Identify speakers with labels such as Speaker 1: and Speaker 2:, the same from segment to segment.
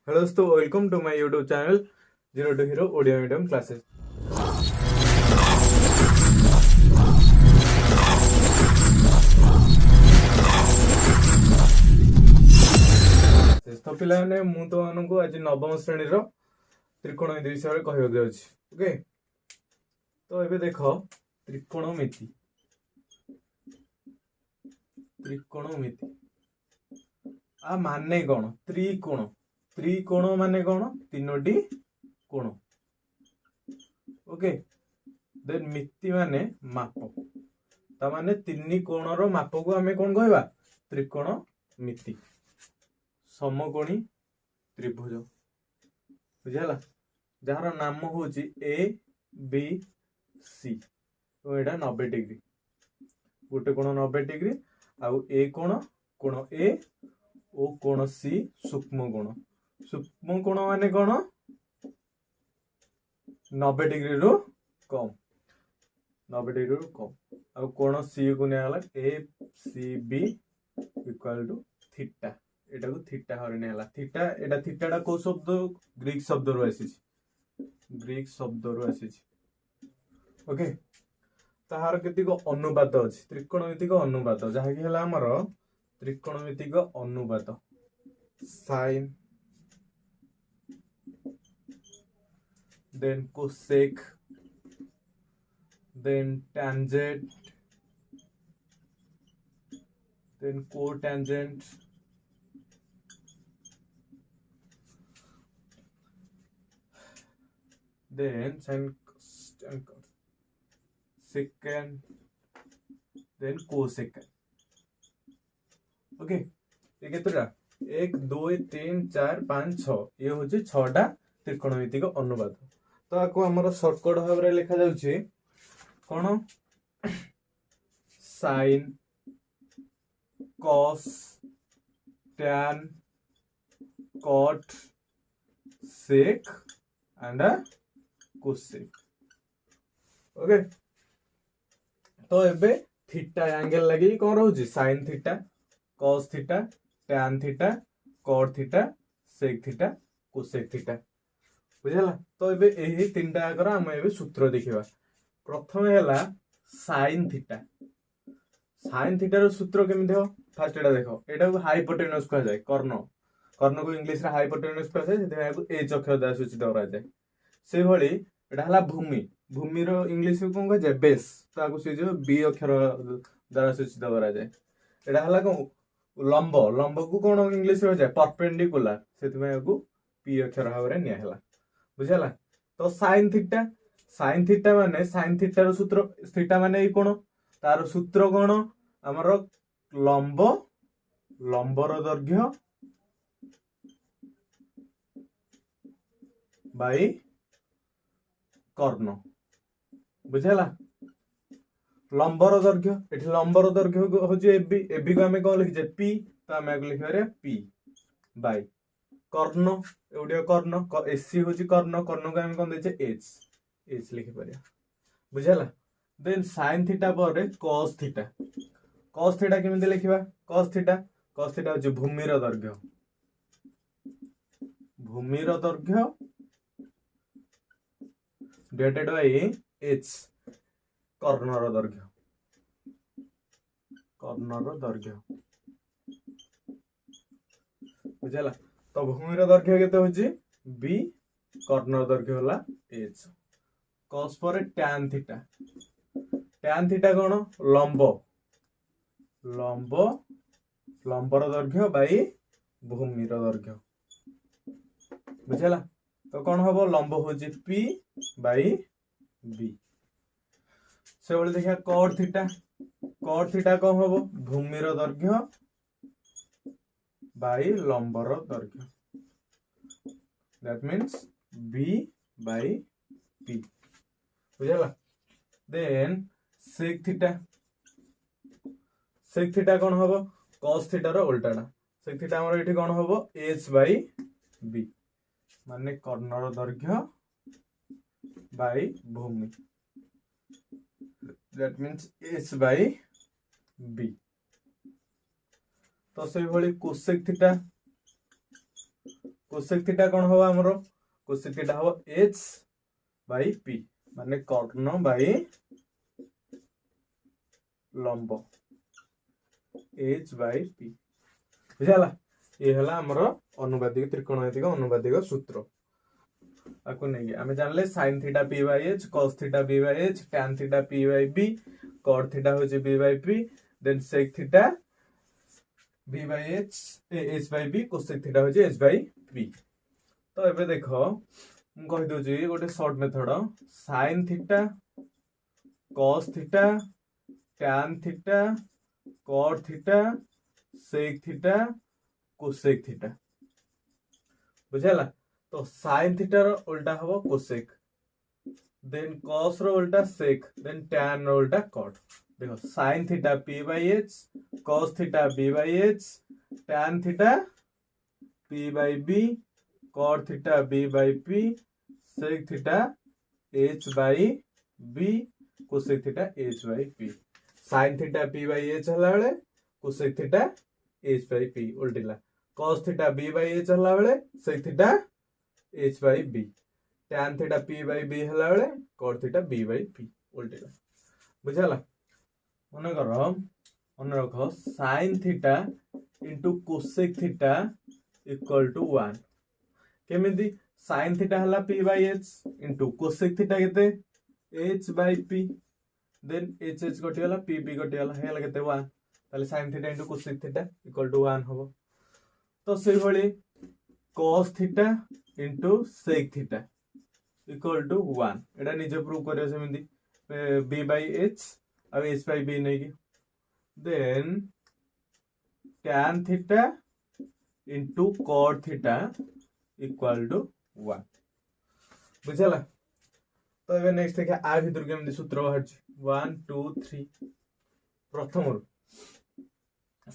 Speaker 1: Hello दोस्तों, welcome to my YouTube channel zero to hero Odia medium classes. तो पिलाने मु तो मानू आज नवम श्रेणी त्रिकोणमिति विषय कहवाक जाउछि। ओके, तो एबे देख त्रिकोणमिति त्रिकोणमिति आ माने कौन? त्रिकोण त्रिकोण माने कौन? तीनोटी कोण। ओके, देन मिति माने माप, ता माने तीन कोणर माप को आमे कौन कहबा? त्रिकोण मिति। समकोणी त्रिभुज बुझाला, जार नाम होची ए बी सी। तो एटा 90 डिग्री, गोटे कोण 90 डिग्री, आउ ए कोण ए ओ कोण सी सूक्ष्म कोण। सूक्ष्म कोण माने कौन? 90 डिग्री रु कम, 90 डिग्री रु कम। आ कोण सी को नियाला A C B equal to theta. एटा को थीटा हरे नियाला। थीटा एटा थीटाटा को शब्द? ग्रीक शब्द रु आसीछि, ग्रीक शब्द रु आसीछि। ओके, ताहार केतिक अनुपात अछि त्रिकोणमितिक अनुपात, जहा कि हला हमर त्रिकोणमितिक अनुपात। Sine, then cosec, then tangent, then cotangent, then secant, then cosecant। Okay, ये केतटा? 1 2 3 4 5 6, ये होची 6टा त्रिकोणमितिक अनुपात। तो आपको हमर शॉर्टकट भाव रे लिखा जाउची कोन? Sine, cos, tan, cot, sec and cosec. Okay, तो एबे थीटा एंगल लगी कोन रहउची? Sine theta, cos theta, tan theta, cot theta, sec theta, cosec theta. बुझला? तो एबे एही तीनटा आकर हम एबे सूत्र देखिबा। प्रथम हैला sine theta. Sine theta rho सूत्र केमिति हो? फर्स्ट एटा देखो, एटा को हाइपोटेनस कहा जाय। कर्ण को इंग्लिश रे हाइपोटेनस कहा जाय, सेते को एच अक्षर द्वारा सूचित करा जाय। से भली एटा हला भूमि, भूमि रो इंग्लिश रे कोन कहा जाय? बेस, ताको से जो बी अक्षर द्वारा सूचित करा जाय। एटा हला को लंब, लंब को कोन इंग्लिश रे हो जाय? परपेंडिकुलर, सेते को पी अक्षर भाव रे निया हला। बुझला? तो साइन थीटा माने साइन थीटा रो सूत्र, थीटा माने ई कोण, तार सूत्र कोण? हमर लंबर दैर्घ्य बाई कर्ण। बुझला? लंबर दैर्घ्य, एठी लंबर दैर्घ्य होची एबी, एबी को हमें कोन लिखि पी, तो हमें लिखि रे पी बाई कर्ण। एउडियो कर्ण, एसी होची कर्ण, कर्ण को हम कोन देचे? एच, एच लिखि परिया। बुझला? देन साइन थीटा पर कॉस थीटा। कॉस थीटा केमिति लिखिबा? कॉस थीटा होची भूमिर दैर्घ्य, भूमिर दैर्घ्य डिवाइडेड बाय एच, कर्णर दैर्घ्य, कर्णर दैर्घ्य। बुझला? तो भूमिर दैर्घ्य केते होची? बी, कर्णर दैर्घ्य होला एच। कॉस पर टैन थीटा, टैन थीटा कोन? लंब, लंबर दैर्घ्य बाई भूमिर दैर्घ्य। बुझला? तो कौन हबो? लंब होची पी बाई बी। से बोले देखिया कॉट थीटा, कॉट थीटा कौन हबो? भूमिर दैर्घ्य बाई लंबर दैर्घ्य, that means B by P. बुझला? Then sec theta, sec theta कौन हबो? कॉस थीटा रो उल्टाटा। सेक थीटा हमर एठी कौन हबो? एच बाई बी, माने कर्णर दैर्घ्य बाई भूमि, that means H by B. तो से भली कोसेक थीटा, कोसेक थीटा कौन हवा हमरो कोसेक थीटा हवा h बाई p माने कर्ण बाई लंब h बाई p बुझाला ये हला हमरो अनुपातिक त्रिकोणमितिक अनुपातिक सूत्र आको नहीं आमे जानले sin theta p by h cos theta b by h tan theta p by b cot theta होचे b by p then sec theta b by h by b cosec theta होचे h बाई b तो एबे देखो हम कहि दोजी गोटे short method sin theta cos theta tan theta cot theta sec theta cosec theta बुझाला तो sin थीटा रो उल्टा हबो cosec देन cos रो उल्टा sec देन tan रो उल्टा cot देखो sin theta p by h cos theta b by h tan theta p by b cot theta b by p sec theta h by b cosec theta h by p sin theta p by h हला बेले cosec theta h by p उल्टिला cos theta b by h हला बेले sec theta h by b tan theta p by b हला बेले cot theta b by p उल्टिला बुझाला मन रख sin theta into cosec theta equal to 1 केमिति sin theta हला p by h into cosec theta केते h by p then h h कटि गला p p कटि गला हेला केते 1 ताले sin theta into cosec theta equal to 1 हबो तो सेही भली cos theta into sec theta equal to 1 एटा निजे प्रूव करियो सेमिति b बाई h अब h बाई b नहीं की then tan theta into cot theta equal to 1 बुझला तो एबे नेक्स्ट देखा आ भीतर केमति सूत्र बाहर 1 2 3 प्रथम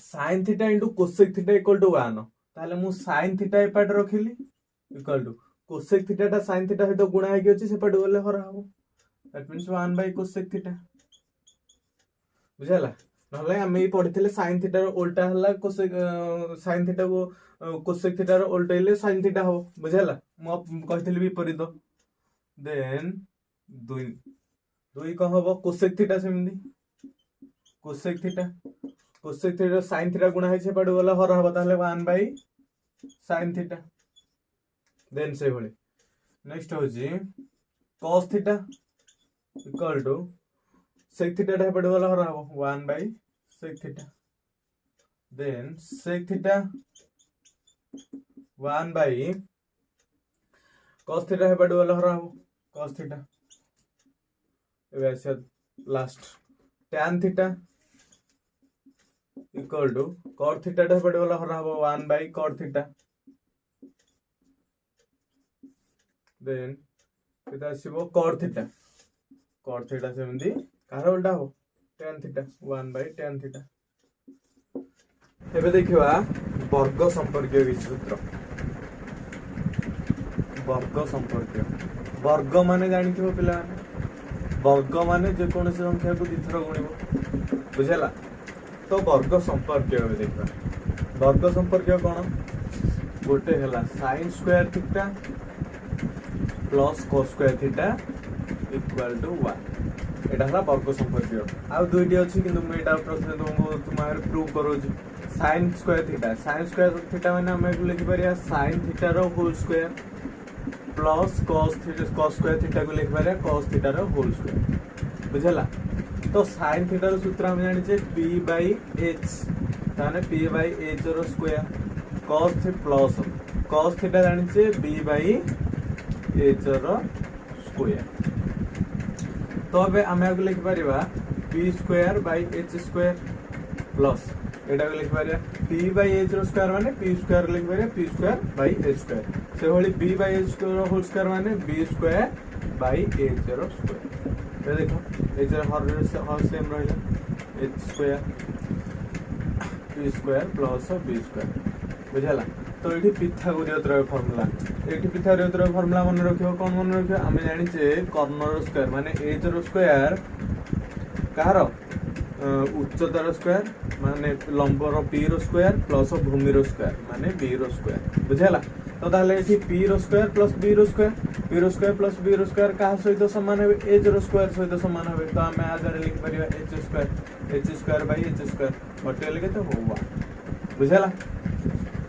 Speaker 1: sin theta into cosec theta equal to 1 ताले मु sin थीटा एपाट रखिली इक्वल टू cosec थीटा ता sin थीटा सहित गुणा हे अछि सेपाट गले हरा हबो that means 1 by cosec theta बुझला नहले हम ई पढिथिले sin थीटा रो उल्टा हला cosec sin थीटा को cosec theta rho उल्टेले sin theta हो बुझला म कहिथिले विपरीत देन 2 कह हबो cosec थीटा सेमनी cosec थीटा sin थीटा गुणा हे से पड गला हर हबो ताले 1 बाय sin थीटा देन से भली नेक्स्ट हो जी cos theta equal to sec theta ढे पड़ गला हरा हबो 1 by sec theta then sec theta 1 by cos theta ढे पड़ गला हरा हबो cos थीटा एबे ऐसे last tan theta equal to cot theta ढे पड़ गला हरा हबो 1 बाय cot थीटा देन केता आसीबो cot थीटा सेमंदी कार उल्टा हो tan theta 1 by tan theta एबे देखिबा वर्ग संपर्कीय सूत्र वर्ग माने जानिथिबो पिला वर्ग माने जे कोनसे संख्या को द्विथर गुणिबो बुझला तो वर्ग संपर्कीय एबे देखिबा वर्ग संपर्कीय कोन गोटे हला sin square theta plus cos square theta equal to 1 एटा हला वर्ग संपर्कीय आ दुईटी अछि किंतु मैं एटा प्रश्न तुमको तुम्हारे प्रूव करो sin स्क्वायर थीटा माने हम लिखि परिया sin थीटा रो whole square plus cos square theta को लिखि परिया cos थीटा रो होल स्क्वायर बुझला तो sin थीटा रो सूत्र हम जानि छे p बाय h ताने p बाय h रो स्क्वायर cos थीटा जानि छे b बाय h रो स्क्वायर तो अब आमे आगे लिख पारिबा p square by h square plus एटा को लिख पारिया p बाय h रो स्क्वायर माने p स्क्वायर लिख पारिया p square by h square से होली b बाय h रो होल स्क्वायर माने b स्क्वायर बाय h रो स्क्वायर ये देखो h रो हर सेम रहला h square p square plus b square बुझला तो एठी पिथागोरियस फार्मूला मन रखियो कोन मन रखियो आमे जानि छे कर्ण रो स्क्वायर माने h रो स्क्वायर कार उच्चतार स्क्वायर माने लंब रो p रो स्क्वायर प्लस भूमि रो स्क्वायर माने b रो स्क्वायर बुझला तो ताले एठी p रो स्क्वायर प्लस b रो स्क्वायर प्लस b रो स्क्वायर का सहित समान है h रो स्क्वायर सहित समान है तो हम आगे लिख परिबा h square by h square total केते हो 1 बुझला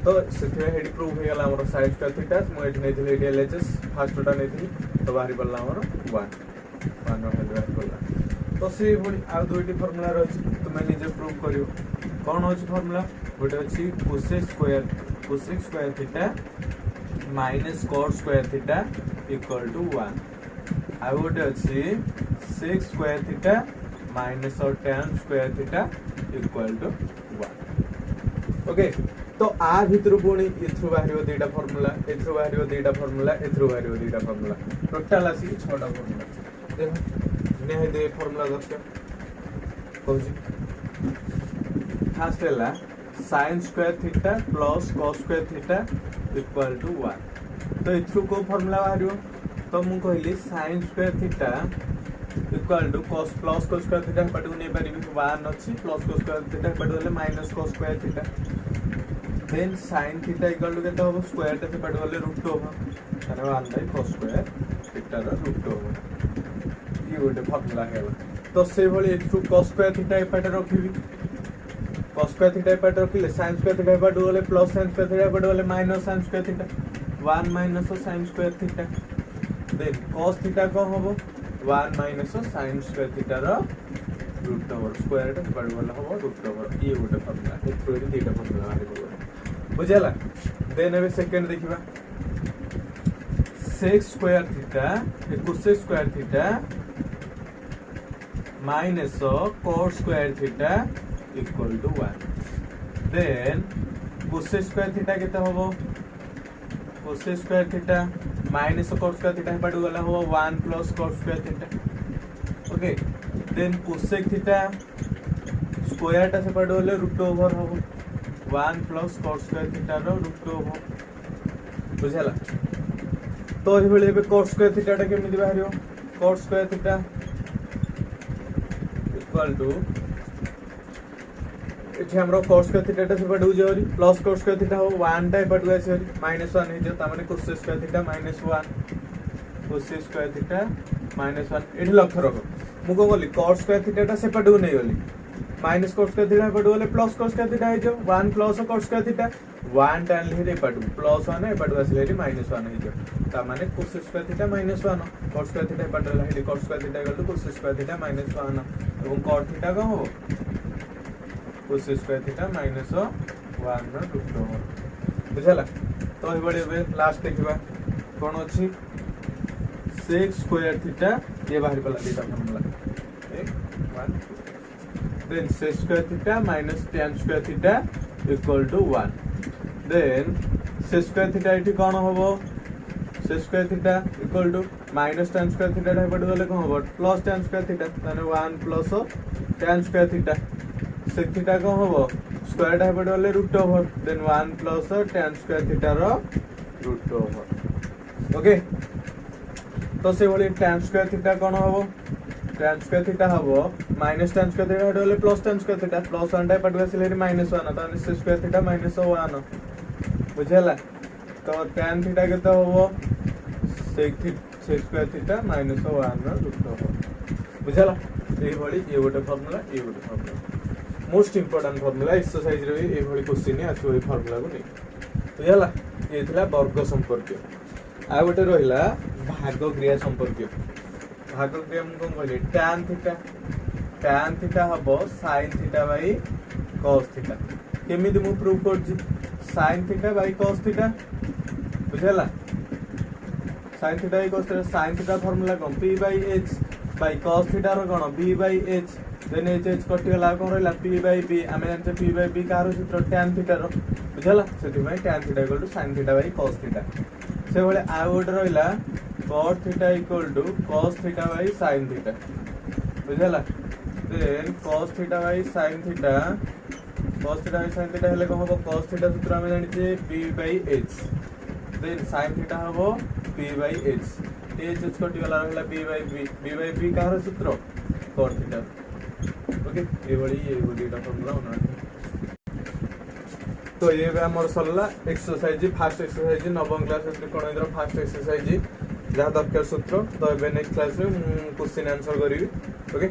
Speaker 1: तो सेथे हेडी प्रूव हो गेला हमर sin स्क्वायर थीटा मु एठी नेथिले एठी LHS फर्स्ट टा नेथिली तो बाहरी पड़ला हमर 1 नो हेड बाहरी पड़ला तो से भली आ दुईटी फार्मूला रहछि तुमे निजे प्रूव करियो कोन होछि फार्मूला गोटे अछि cosec square theta minus cot square theta equal to 1 आ गोटे अछि sec स्क्वायर थीटा माइनस और tan square theta equal to 1 okay तो आ भितर पुणी इथु बाहरियो दुईटा फार्मूला इथु बाहरियो दुईटा फार्मूला इथु बाहरियो दुईटा फार्मूला टोटल आसी 6टा फार्मूला देखो ने दे फार्मूला दरकार कहूजी फास्ट हैला sin square theta plus cos square theta equal to 1 तो इथु को फार्मूला बाहरियो तो मु कहली sin square theta equal to cos प्लस cos स्क्वायर थीटा पटु नै पारिबी 1 अछि प्लस cos स्क्वायर थीटा पटु होले minus cos square theta then sin theta equal to केता हो स्क्वायर ते पड़ वाले रूट ओवर ताने 1 बाय cos स्क्वायर थीटा रो रूट ओवर ये गोटे फार्मूला है तो से भली इथु cos स्क्वायर थीटा एपटे रखिबी cos स्क्वायर थीटा एपटे रखिले sin स्क्वायर थीटा एपटे वाले प्लस sin स्क्वायर थीटा एपटे वाले minus sin square theta 1 minus sin square theta then cos theta को होबो 1 माइनस sin स्क्वायर थीटा रो रूट ओवर स्क्वायर ते पड़ वाला होबो रूट ओवर ये गोटे फार्मूला इथु रे दीटा फार्मूला बाहर करबो बुझला देन एबे सेकंड देखिबा sec square theta cosec square theta minus cot square theta equal to 1 देन cosec स्क्वायर थीटा केता होबो cosec square theta minus cot square theta पड़ गला हो 1 plus cot square theta okay देन cosec थीटा स्क्वायर टा से पड़ गले रूट ओवर हो 1 प्लस cot स्क्वायर थीटा रो रूट ओवर बुझला तो ए भले cot स्क्वायर थीटा टा केमिति बाहरियो cot square theta equal to एठी हमरो cos स्क्वायर थीटा टा से पडु जेवरी प्लस cot स्क्वायर थीटा हो 1 टा पडु आसेरी -1 हे जे ता माने cos square theta -1 cos square theta -1 एठी लक्ष्य रखो मु को बोली cot स्क्वायर थीटा टा से पडु नै बोली माइनस cos स्क्वायर थीटा पडु बोले प्लस cos स्क्वायर थीटा हे जो 1 plus cos square theta 1 tan ले पडु प्लस 1 हे पडु आसेरी -1 हे जो ता माने cos square theta -1 cos square theta पडला हे cos square theta equal to cos square theta -1 एवं cot थीटा को हो cos स्क्वायर थीटा -1 रो रूट ओवर बुझला तो ए बडे बे लास्ट देखिबा कोन अछि sec स्क्वायर थीटा ये बाहर पला देता formula 1 then sec square theta minus tan square theta equal to 1 then sec square theta इठी कोन होबो sec square theta equal to minus tan square theta ढाई पड़ गले कोन होबो plus tan स्क्वायर थीटा माने 1 plus tan square theta sec theta कोन होबो स्क्वायर ढाई पड़ गले root over then 1 plus tan square theta रो रूट ओवर ओके तो से बोली tan स्क्वायर थीटा कोन होबो tan स्क्वायर थीटा होबो माइनस tan स्क्वायर थीटा होले plus tan square theta plus 1 टाइप पडवा से लेरी -1 ताने sec स्क्वायर थीटा -1 बुझला तो tan थीटा केता होबो sec स्क्वायर थीटा -1 रो रूट ओवर बुझला एही भली ये गोटे formula most important formula exercise रे एही भली क्वेश्चन आछो ए फार्मूला को नै बुझला ये थिला वर्ग संपर्क आ गोटे रहिला भाग क्रिया संपर्क भाग क्रिया हम कोन कहले tan थीटा हबो sin theta by cos theta केमिति मु प्रूव करछि sin theta by cos theta बुझला sin theta by cos theta sin theta formula कोन p by h by cos theta रो कोन b by h then h कटि गला कोन रहला p बाय b आमे जानते p बाय b कार सूत्र tan थीटा रो बुझला सेति भाई tan theta equal to sin theta by cos theta से बोले आ गोटे रहिला cot theta equal to cos theta by sin theta बुझला then cos theta by sin theta हेले कोन होबो cos थीटा सूत्र हम जानि p by h then sin theta होबो p बाय h h कटि गला रहला b बाय b कार सूत्र cot थीटा ओके ये बड़ी ये बोली का फॉर्मूला होना तो ये भी आमर सरला एक्सरसाइज फास्ट एक्सरसाइज नवम क्लास त्रिकोणमितिर फास्ट एक्सरसाइज जहाँ दरकार सूत्र। तो ये नेक्स्ट क्लास में क्वेश्चन आंसर करी। ओके।